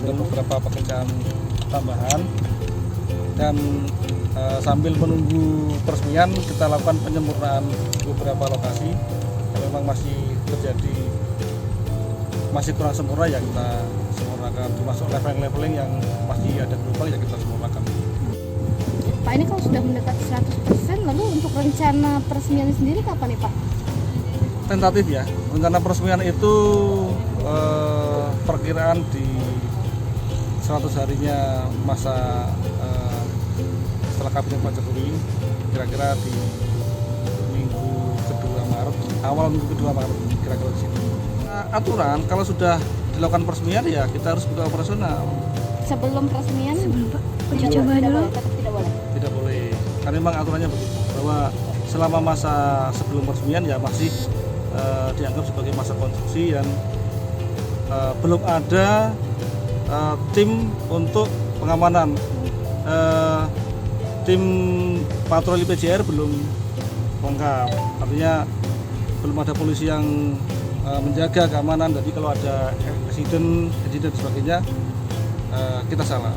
ada beberapa pekerjaan tambahan dan sambil menunggu peresmian kita lakukan penyempurnaan beberapa lokasi yang memang masih terjadi masih kurang sempurna ya kita sempurnakan, termasuk leveling yang masih ada berubah ya kita sempurnakan. Pak, ini kalau sudah mendekati 100%, lalu untuk rencana peresmian sendiri kapan nih Pak? Tentatif ya, rencana peresmian itu perkiraan di 100 harinya masa setelah kabinet Pak Jokowi, kira-kira di minggu kedua Maret, awal minggu kedua Maret, kira-kira di situ. Aturan kalau sudah dilakukan peresmian ya kita harus buka operasional. Sebelum peresmian? Sebelum Pak, uji Tidak coba boleh, dulu. tetap tidak boleh. Tidak boleh, karena memang aturannya begitu bahwa selama masa sebelum peresmian ya masih dianggap sebagai masa konstruksi dan belum ada tim untuk pengamanan. Tim patroli PJR belum lengkap, artinya belum ada polisi yang menjaga keamanan. Jadi kalau ada insiden sebagainya kita salah.